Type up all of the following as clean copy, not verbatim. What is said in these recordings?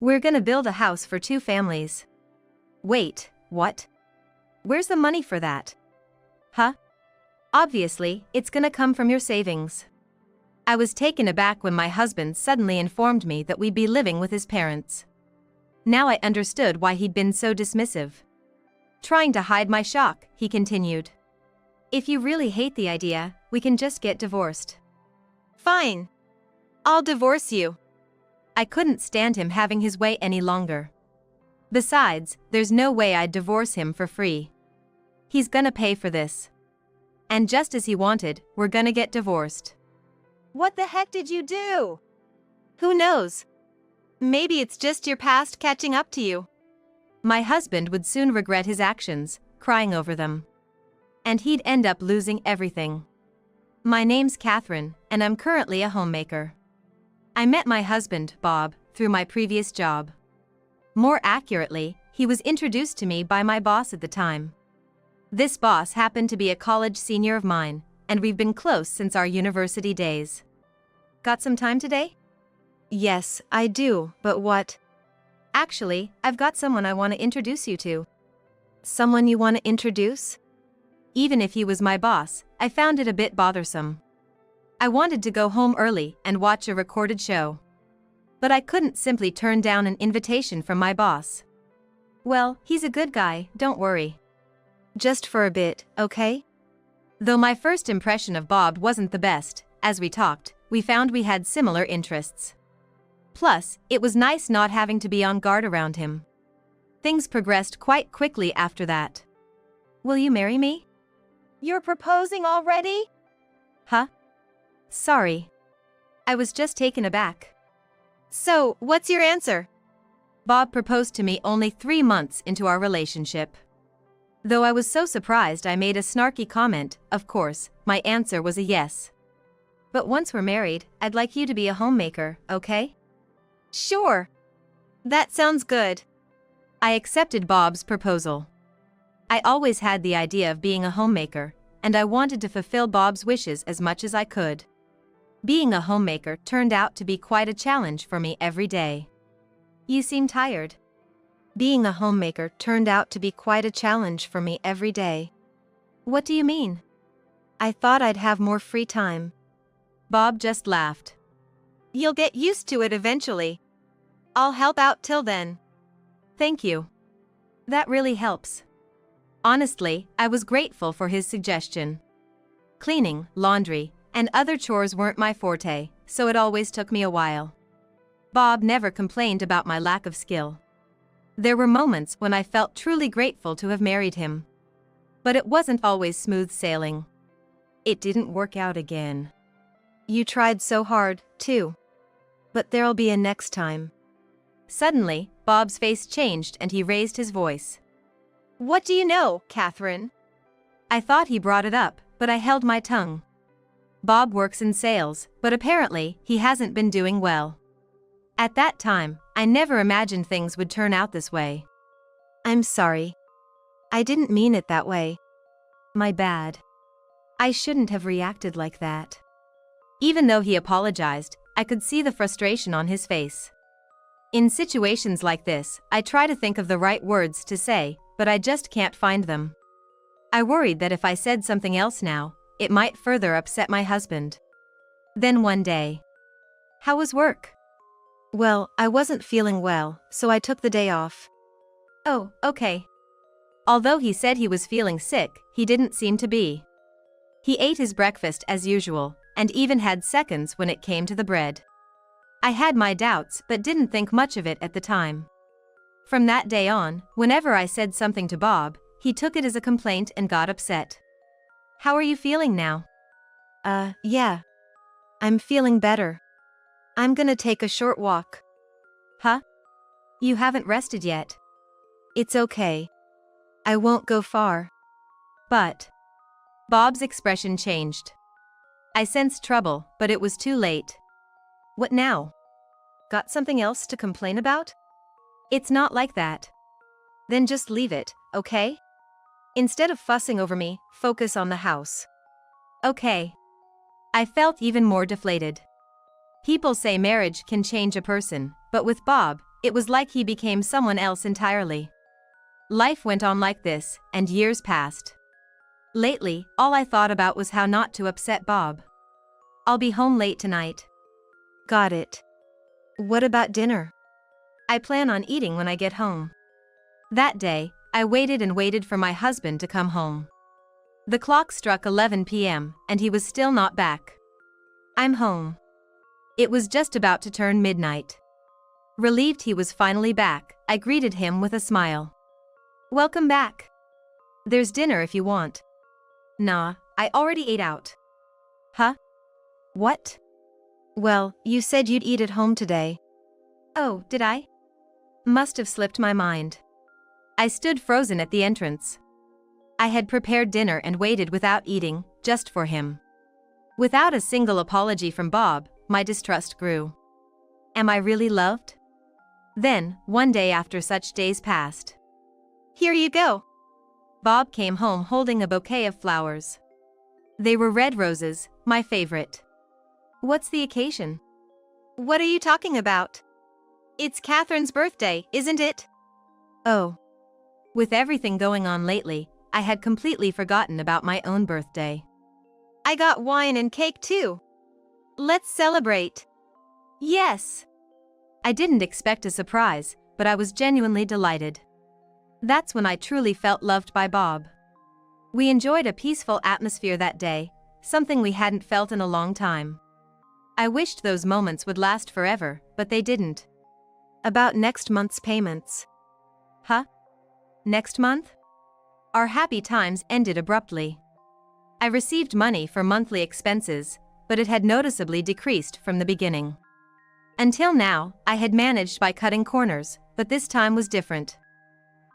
We're gonna build a house for 2 families. Wait, what? Where's the money for that? Huh? Obviously, it's gonna come from your savings. I was taken aback when my husband suddenly informed me that we'd be living with his parents. Now I understood why he'd been so dismissive. Trying to hide my shock, he continued. If you really hate the idea, we can just get divorced. Fine. I'll divorce you. I couldn't stand him having his way any longer. Besides, there's no way I'd divorce him for free. He's gonna pay for this. And just as he wanted, we're gonna get divorced. What the heck did you do? Who knows? Maybe it's just your past catching up to you. My husband would soon regret his actions, crying over them. And he'd end up losing everything. My name's Catherine, and I'm currently a homemaker. I met my husband, Bob, through my previous job. More accurately, he was introduced to me by my boss at the time. This boss happened to be a college senior of mine, and we've been close since our university days. Got some time today? Yes, I do, but what? Actually, I've got someone I want to introduce you to. Someone you want to introduce? Even if he was my boss, I found it a bit bothersome. I wanted to go home early and watch a recorded show. But I couldn't simply turn down an invitation from my boss. Well, he's a good guy, don't worry. Just for a bit, okay? Though my first impression of Bob wasn't the best, as we talked, we found we had similar interests. Plus, it was nice not having to be on guard around him. Things progressed quite quickly after that. Will you marry me? You're proposing already? Huh? Sorry. I was just taken aback. So, what's your answer? Bob proposed to me only 3 months into our relationship. Though I was so surprised I made a snarky comment, of course, my answer was a yes. But once we're married, I'd like you to be a homemaker, okay? Sure. That sounds good. I accepted Bob's proposal. I always had the idea of being a homemaker, and I wanted to fulfill Bob's wishes as much as I could. Being a homemaker turned out to be quite a challenge for me every day. You seem tired. Being a homemaker turned out to be quite a challenge for me every day. What do you mean? I thought I'd have more free time. Bob just laughed. You'll get used to it eventually. I'll help out till then. Thank you. That really helps. Honestly, I was grateful for his suggestion. Cleaning, laundry, and other chores weren't my forte, so it always took me a while. Bob never complained about my lack of skill. There were moments when I felt truly grateful to have married him. But it wasn't always smooth sailing. It didn't work out again. You tried so hard, too. But there'll be a next time. Suddenly, Bob's face changed and he raised his voice. What do you know, Catherine? I thought he brought it up, but I held my tongue. Bob works in sales, but apparently, he hasn't been doing well. At that time, I never imagined things would turn out this way. I'm sorry. I didn't mean it that way. My bad. I shouldn't have reacted like that. Even though he apologized, I could see the frustration on his face. In situations like this, I try to think of the right words to say, but I just can't find them. I worried that if I said something else now, it might further upset my husband. Then one day. How was work? Well, I wasn't feeling well, so I took the day off. Oh, okay. Although he said he was feeling sick, he didn't seem to be. He ate his breakfast as usual, and even had seconds when it came to the bread. I had my doubts but didn't think much of it at the time. From that day on, whenever I said something to Bob, he took it as a complaint and got upset. How are you feeling now? Yeah. I'm feeling better. I'm gonna take a short walk. Huh? You haven't rested yet. It's okay. I won't go far. But. Bob's expression changed. I sensed trouble, but it was too late. What now? Got something else to complain about? It's not like that. Then just leave it, okay? Instead of fussing over me, focus on the house. Okay. I felt even more deflated. People say marriage can change a person, but with Bob, it was like he became someone else entirely. Life went on like this, and years passed. Lately, all I thought about was how not to upset Bob. I'll be home late tonight. Got it. What about dinner? I plan on eating when I get home. That day, I waited and waited for my husband to come home. The clock struck 11 p.m., and he was still not back. I'm home. It was just about to turn midnight. Relieved he was finally back, I greeted him with a smile. Welcome back. There's dinner if you want. Nah, I already ate out. Huh? What? Well, you said you'd eat at home today. Oh, did I? Must have slipped my mind. I stood frozen at the entrance. I had prepared dinner and waited without eating, just for him. Without a single apology from Bob, my distrust grew. Am I really loved? Then, one day after such days passed. Here you go. Bob came home holding a bouquet of flowers. They were red roses, my favorite. What's the occasion? What are you talking about? It's Catherine's birthday, isn't it? Oh. With everything going on lately, I had completely forgotten about my own birthday. I got wine and cake too. Let's celebrate. Yes. I didn't expect a surprise, but I was genuinely delighted. That's when I truly felt loved by Bob. We enjoyed a peaceful atmosphere that day, something we hadn't felt in a long time. I wished those moments would last forever, but they didn't. About next month's payments. Huh? Next month? Our happy times ended abruptly. I received money for monthly expenses, but it had noticeably decreased from the beginning. Until now, I had managed by cutting corners, but this time was different.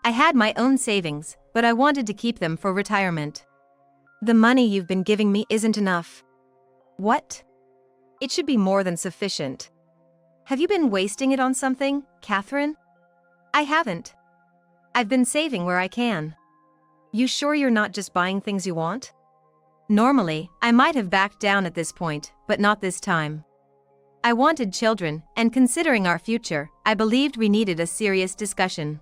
I had my own savings, but I wanted to keep them for retirement. The money you've been giving me isn't enough. What? It should be more than sufficient. Have you been wasting it on something, Catherine? I haven't. I've been saving where I can. You sure you're not just buying things you want? Normally, I might have backed down at this point, but not this time. I wanted children, and considering our future, I believed we needed a serious discussion.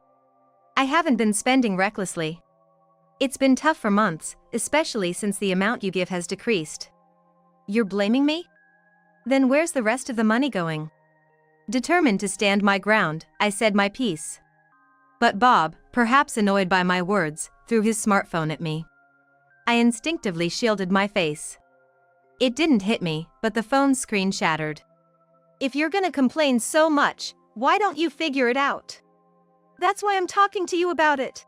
I haven't been spending recklessly. It's been tough for months, especially since the amount you give has decreased. You're blaming me? Then where's the rest of the money going? Determined to stand my ground, I said my piece. But Bob, perhaps annoyed by my words, threw his smartphone at me. I instinctively shielded my face. It didn't hit me, but the phone's screen shattered. If you're gonna complain so much, why don't you figure it out? That's why I'm talking to you about it.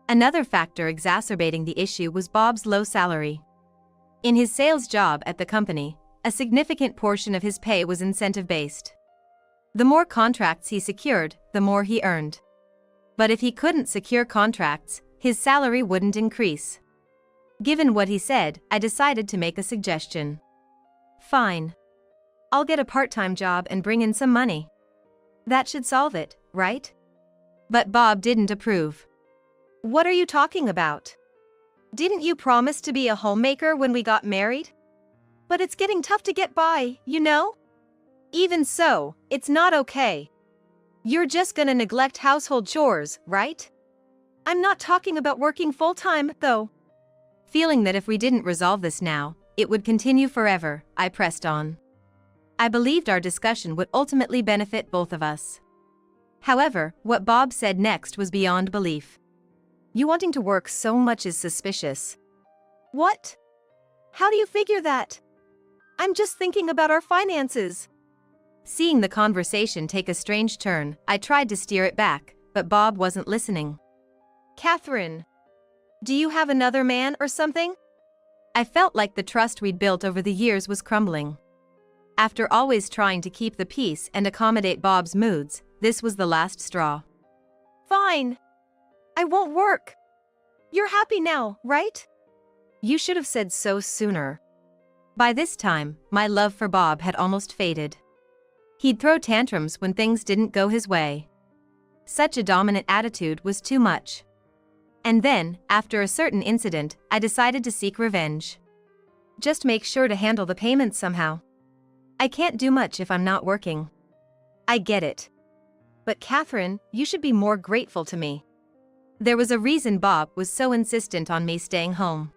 Another factor exacerbating the issue was Bob's low salary. In his sales job at the company, a significant portion of his pay was incentive-based. The more contracts he secured, the more he earned. But if he couldn't secure contracts, his salary wouldn't increase. Given what he said, I decided to make a suggestion. Fine. I'll get a part-time job and bring in some money. That should solve it, right? But Bob didn't approve. What are you talking about? Didn't you promise to be a homemaker when we got married? But it's getting tough to get by, you know? Even so, it's not okay. You're just gonna neglect household chores, right? I'm not talking about working full-time, though. Feeling that if we didn't resolve this now, it would continue forever, I pressed on. I believed our discussion would ultimately benefit both of us. However, what Bob said next was beyond belief. You wanting to work so much is suspicious. What? How do you figure that? I'm just thinking about our finances. Seeing the conversation take a strange turn, I tried to steer it back, but Bob wasn't listening. Catherine, do you have another man or something? I felt like the trust we'd built over the years was crumbling. After always trying to keep the peace and accommodate Bob's moods, this was the last straw. Fine. I won't work. You're happy now, right? You should have said so sooner. By this time, my love for Bob had almost faded. He'd throw tantrums when things didn't go his way. Such a dominant attitude was too much. And then, after a certain incident, I decided to seek revenge. Just make sure to handle the payments somehow. I can't do much if I'm not working. I get it. But Catherine, you should be more grateful to me. There was a reason Bob was so insistent on me staying home.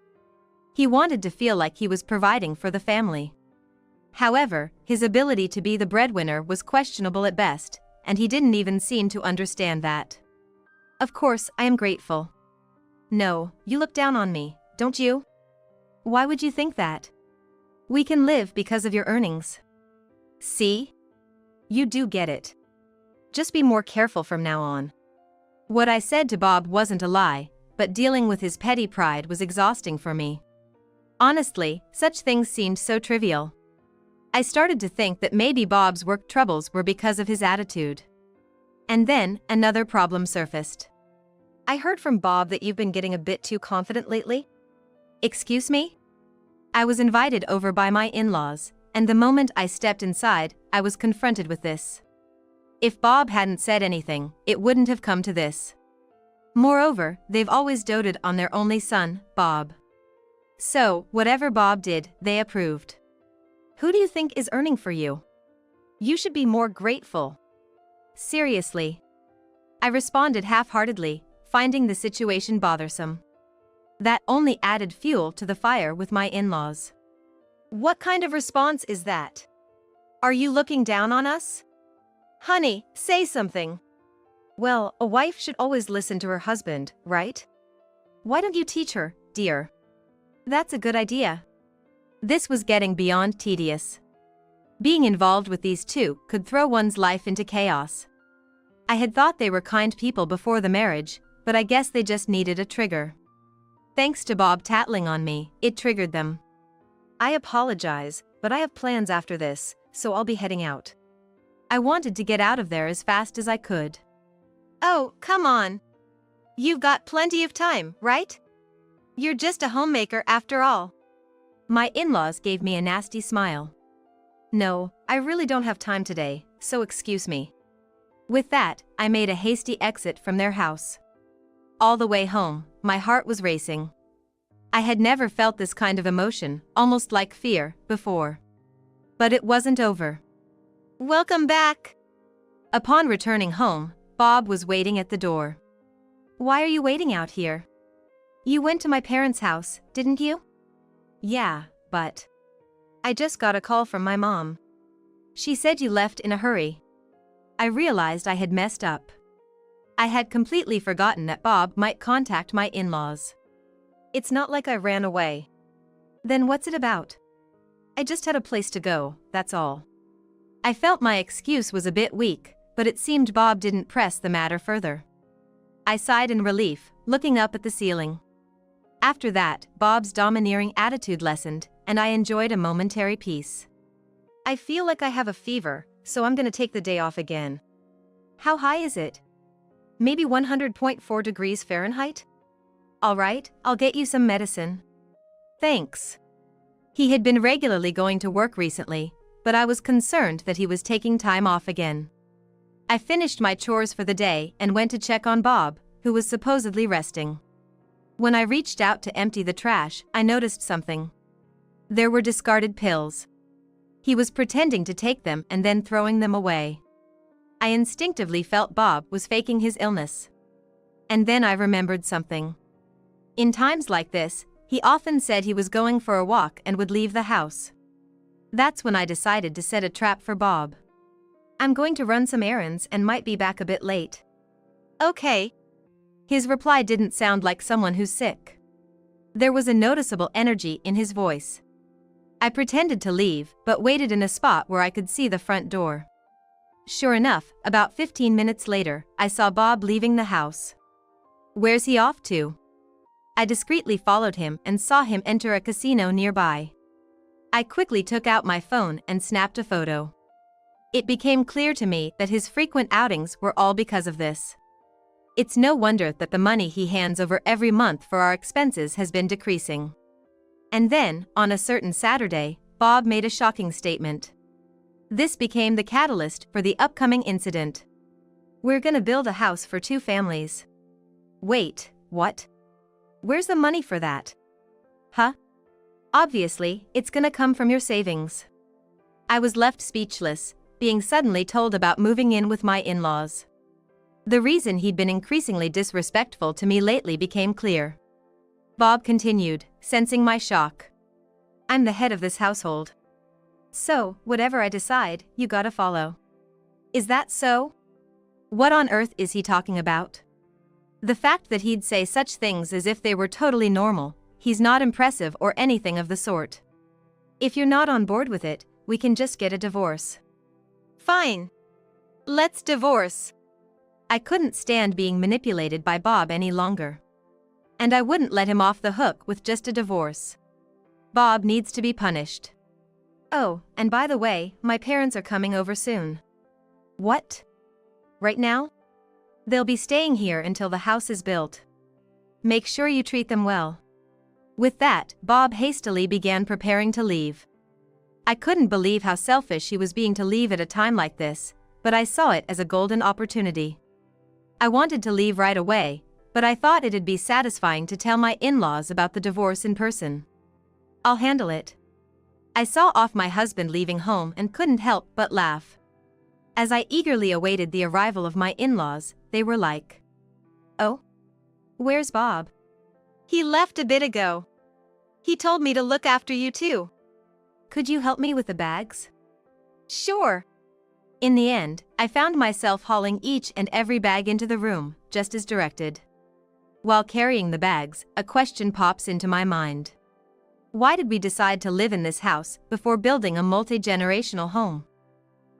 He wanted to feel like he was providing for the family. However, his ability to be the breadwinner was questionable at best, and he didn't even seem to understand that. Of course, I am grateful. No, you look down on me, don't you? Why would you think that? We can live because of your earnings. See? You do get it. Just be more careful from now on. What I said to Bob wasn't a lie, but dealing with his petty pride was exhausting for me. Honestly, such things seemed so trivial. I started to think that maybe Bob's work troubles were because of his attitude. And then, another problem surfaced. I heard from Bob that you've been getting a bit too confident lately. Excuse me? I was invited over by my in-laws, and the moment I stepped inside, I was confronted with this. If Bob hadn't said anything, it wouldn't have come to this. Moreover, they've always doted on their only son, Bob. So, whatever Bob did, they approved. Who do you think is earning for you? You should be more grateful. Seriously. I responded half-heartedly, finding the situation bothersome. That only added fuel to the fire with my in-laws. What kind of response is that? Are you looking down on us? Honey, say something. Well, a wife should always listen to her husband, right? Why don't you teach her, dear? That's a good idea. This was getting beyond tedious. Being involved with these two could throw one's life into chaos. I had thought they were kind people before the marriage, but I guess they just needed a trigger. Thanks to Bob tattling on me, it triggered them. I apologize, but I have plans after this, so I'll be heading out. I wanted to get out of there as fast as I could. Oh, come on. You've got plenty of time, right? You're just a homemaker after all. My in-laws gave me a nasty smile. No, I really don't have time today, so excuse me. With that, I made a hasty exit from their house. All the way home, my heart was racing. I had never felt this kind of emotion, almost like fear, before. But it wasn't over. Welcome back. Upon returning home, Bob was waiting at the door. Why are you waiting out here? You went to my parents' house, didn't you? Yeah, but I just got a call from my mom. She said you left in a hurry. I realized I had messed up. I had completely forgotten that Bob might contact my in-laws. It's not like I ran away. Then what's it about? I just had a place to go, that's all. I felt my excuse was a bit weak, but it seemed Bob didn't press the matter further. I sighed in relief, looking up at the ceiling. After that, Bob's domineering attitude lessened, and I enjoyed a momentary peace. I feel like I have a fever, so I'm gonna take the day off again. How high is it? Maybe 100.4 degrees Fahrenheit? Alright, I'll get you some medicine. Thanks. He had been regularly going to work recently, but I was concerned that he was taking time off again. I finished my chores for the day and went to check on Bob, who was supposedly resting. When I reached out to empty the trash, I noticed something. There were discarded pills. He was pretending to take them and then throwing them away. I instinctively felt Bob was faking his illness. And then I remembered something. In times like this, he often said he was going for a walk and would leave the house. That's when I decided to set a trap for Bob. I'm going to run some errands and might be back a bit late. Okay. His reply didn't sound like someone who's sick. There was a noticeable energy in his voice. I pretended to leave, but waited in a spot where I could see the front door. Sure enough, about 15 minutes later, I saw Bob leaving the house. Where's he off to? I discreetly followed him and saw him enter a casino nearby. I quickly took out my phone and snapped a photo. It became clear to me that his frequent outings were all because of this. It's no wonder that the money he hands over every month for our expenses has been decreasing. And then, on a certain Saturday, Bob made a shocking statement. This became the catalyst for the upcoming incident. We're gonna build a house for 2 families. Wait, what? Where's the money for that? Huh? Obviously, it's gonna come from your savings. I was left speechless, being suddenly told about moving in with my in-laws. The reason he'd been increasingly disrespectful to me lately became clear. Bob continued, sensing my shock. I'm the head of this household. So, whatever I decide, you gotta follow. Is that so? What on earth is he talking about? The fact that he'd say such things as if they were totally normal, he's not impressive or anything of the sort. If you're not on board with it, we can just get a divorce. Fine. Let's divorce. I couldn't stand being manipulated by Bob any longer. And I wouldn't let him off the hook with just a divorce. Bob needs to be punished. Oh, and by the way, my parents are coming over soon. What? Right now? They'll be staying here until the house is built. Make sure you treat them well. With that, Bob hastily began preparing to leave. I couldn't believe how selfish he was being to leave at a time like this, but I saw it as a golden opportunity. I wanted to leave right away, but I thought it'd be satisfying to tell my in-laws about the divorce in person. I'll handle it. I saw off my husband leaving home and couldn't help but laugh. As I eagerly awaited the arrival of my in-laws, they were like, "Oh? Where's Bob? He left a bit ago. He told me to look after you too. Could you help me with the bags?" Sure. In the end, I found myself hauling each and every bag into the room, just as directed. While carrying the bags, a question pops into my mind. Why did we decide to live in this house before building a multi-generational home?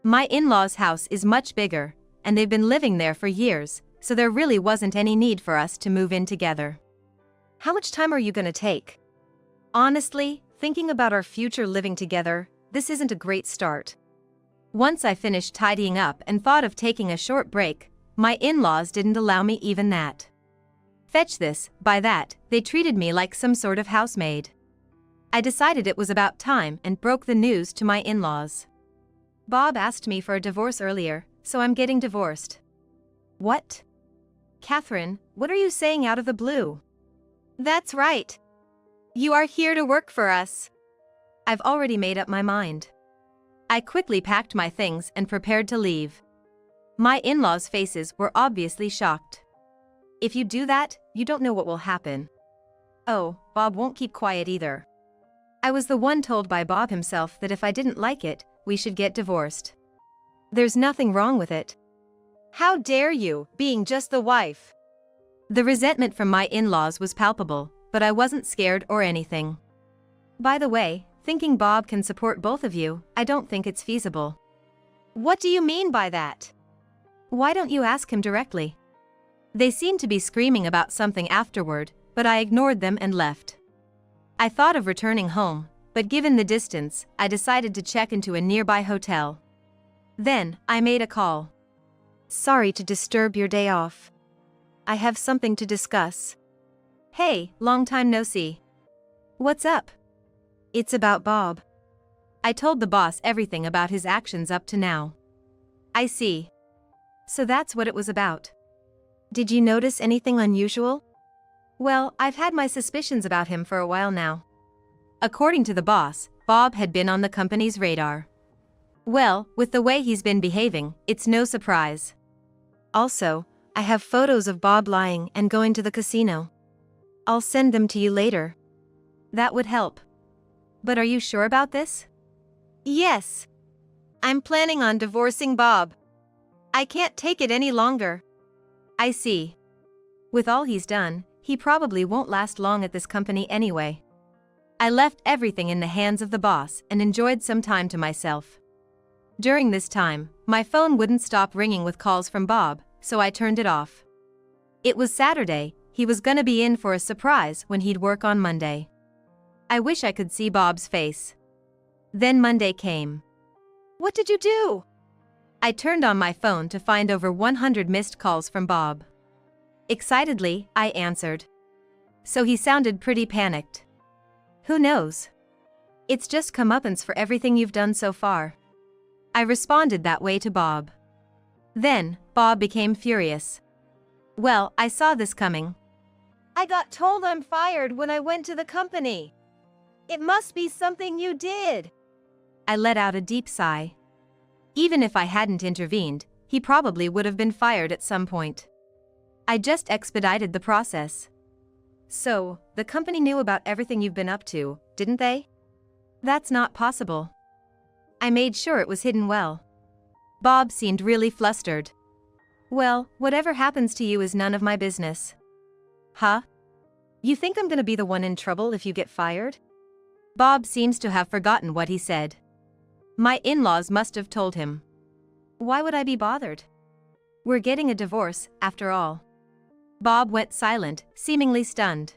My in-laws' house is much bigger, and they've been living there for years, so there really wasn't any need for us to move in together. How much time are you gonna take? Honestly, thinking about our future living together, this isn't a great start. Once I finished tidying up and thought of taking a short break, my in-laws didn't allow me even that. Fetch this, by that, they treated me like some sort of housemaid. I decided it was about time and broke the news to my in-laws. Bob asked me for a divorce earlier, so I'm getting divorced. What? Catherine, what are you saying out of the blue? That's right. You are here to work for us. I've already made up my mind. I quickly packed my things and prepared to leave. My in-laws' faces were obviously shocked. If you do that, you don't know what will happen. Oh, Bob won't keep quiet either. I was the one told by Bob himself that if I didn't like it, we should get divorced. There's nothing wrong with it. How dare you, being just the wife? The resentment from my in-laws was palpable, but I wasn't scared or anything. By the way, thinking Bob can support both of you, I don't think it's feasible. What do you mean by that? Why don't you ask him directly? They seemed to be screaming about something afterward, but I ignored them and left. I thought of returning home, but given the distance, I decided to check into a nearby hotel. Then, I made a call. Sorry to disturb your day off. I have something to discuss. Hey, long time no see. What's up? It's about Bob. I told the boss everything about his actions up to now. I see. So that's what it was about. Did you notice anything unusual? Well, I've had my suspicions about him for a while now. According to the boss, Bob had been on the company's radar. Well, with the way he's been behaving, it's no surprise. Also, I have photos of Bob lying and going to the casino. I'll send them to you later. That would help. But are you sure about this? Yes. I'm planning on divorcing Bob. I can't take it any longer. I see. With all he's done, he probably won't last long at this company anyway. I left everything in the hands of the boss and enjoyed some time to myself. During this time, my phone wouldn't stop ringing with calls from Bob, so I turned it off. It was Saturday, he was gonna be in for a surprise when he'd work on Monday. I wish I could see Bob's face. Then Monday came. What did you do? I turned on my phone to find over 100 missed calls from Bob. Excitedly, I answered. So he sounded pretty panicked. Who knows? It's just comeuppance for everything you've done so far. I responded that way to Bob. Then, Bob became furious. Well, I saw this coming. I got told I'm fired when I went to the company. It must be something you did. I let out a deep sigh. Even if I hadn't intervened, he probably would have been fired at some point. I just expedited the process. So, the company knew about everything you've been up to, didn't they? That's not possible. I made sure it was hidden well. Bob seemed really flustered. Well, whatever happens to you is none of my business. Huh? You think I'm gonna be the one in trouble if you get fired? Bob seems to have forgotten what he said. My in-laws must have told him. Why would I be bothered? We're getting a divorce, after all. Bob went silent, seemingly stunned.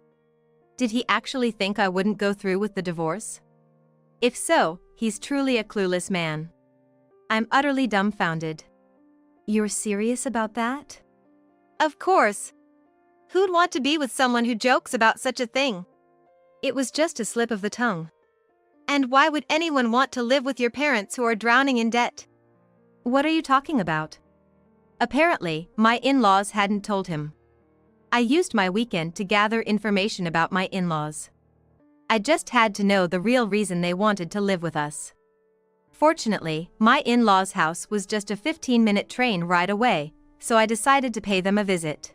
Did he actually think I wouldn't go through with the divorce? If so, he's truly a clueless man. I'm utterly dumbfounded. You're serious about that? Of course. Who'd want to be with someone who jokes about such a thing? It was just a slip of the tongue. And why would anyone want to live with your parents who are drowning in debt? What are you talking about? Apparently, my in-laws hadn't told him. I used my weekend to gather information about my in-laws. I just had to know the real reason they wanted to live with us. Fortunately, my in-laws' house was just a 15-minute train ride away, so I decided to pay them a visit.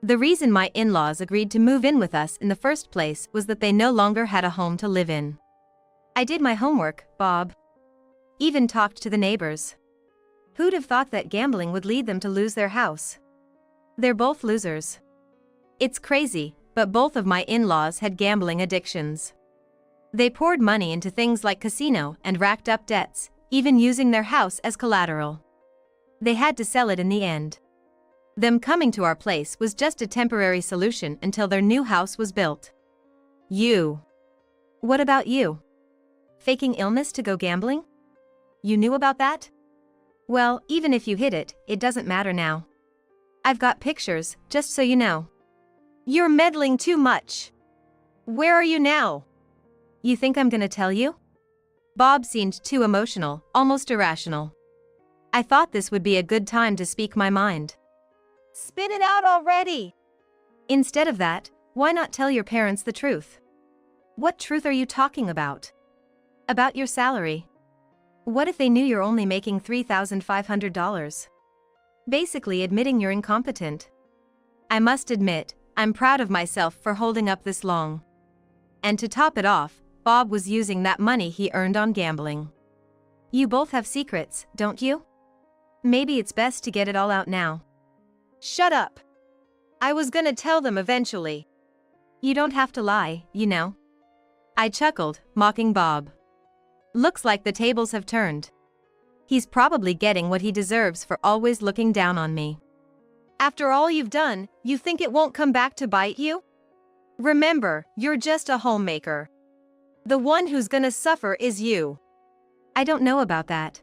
The reason my in-laws agreed to move in with us in the first place was that they no longer had a home to live in. I did my homework, Bob. Even talked to the neighbors. Who'd have thought that gambling would lead them to lose their house? They're both losers. It's crazy, but both of my in-laws had gambling addictions. They poured money into things like casino and racked up debts, even using their house as collateral. They had to sell it in the end. Them coming to our place was just a temporary solution until their new house was built. You. What about you? Faking illness to go gambling? You knew about that? Well, even if you hid it, it doesn't matter now. I've got pictures, just so you know. You're meddling too much. Where are you now? You think I'm gonna tell you? Bob seemed too emotional, almost irrational. I thought this would be a good time to speak my mind. Spit it out already! Instead of that, why not tell your parents the truth? What truth are you talking about? About your salary. What if they knew you're only making $3,500? Basically admitting you're incompetent. I must admit, I'm proud of myself for holding up this long. And to top it off, Bob was using that money he earned on gambling. You both have secrets, don't you? Maybe it's best to get it all out now. Shut up. I was gonna tell them eventually. You don't have to lie, you know. I chuckled, mocking Bob. Looks like the tables have turned. He's probably getting what he deserves for always looking down on me. After all you've done, you think it won't come back to bite you? Remember, you're just a homemaker. The one who's gonna suffer is you. I don't know about that.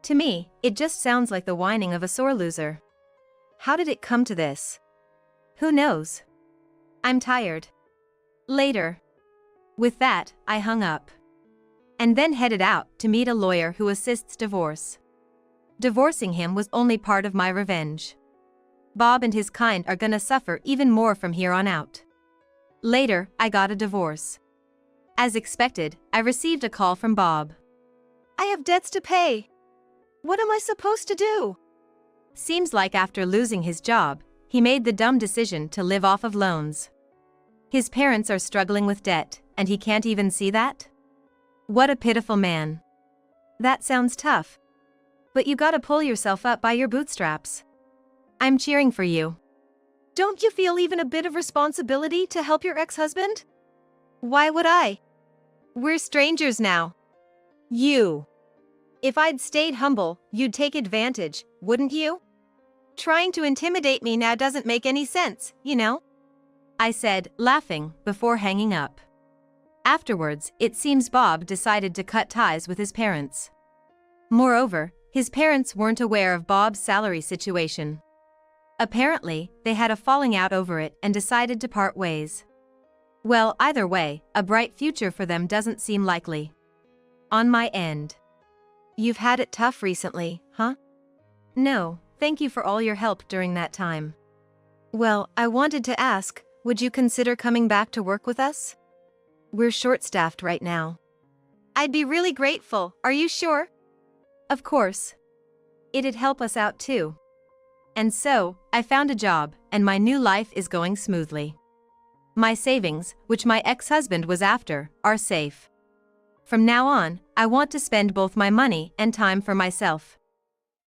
To me, it just sounds like the whining of a sore loser. How did it come to this? Who knows? I'm tired. Later. With that, I hung up. And then headed out to meet a lawyer who assists divorce. Divorcing him was only part of my revenge. Bob and his kind are gonna suffer even more from here on out. Later, I got a divorce. As expected, I received a call from Bob. I have debts to pay. What am I supposed to do? Seems like after losing his job, he made the dumb decision to live off of loans. His parents are struggling with debt, and he can't even see that? What a pitiful man. That sounds tough. But you gotta pull yourself up by your bootstraps. I'm cheering for you. Don't you feel even a bit of responsibility to help your ex-husband? Why would I? We're strangers now. You. If I'd stayed humble, you'd take advantage, wouldn't you? Trying to intimidate me now doesn't make any sense, you know? I said, laughing, before hanging up. Afterwards, it seems Bob decided to cut ties with his parents. Moreover, his parents weren't aware of Bob's salary situation. Apparently, they had a falling out over it and decided to part ways. Well, either way, a bright future for them doesn't seem likely. On my end. You've had it tough recently, huh? No, thank you for all your help during that time. Well, I wanted to ask, would you consider coming back to work with us? We're short-staffed right now. I'd be really grateful, are you sure? Of course. it'd help us out too. And so, I found a job, and my new life is going smoothly. My savings, which my ex-husband was after, are safe. From now on, I want to spend both my money and time for myself.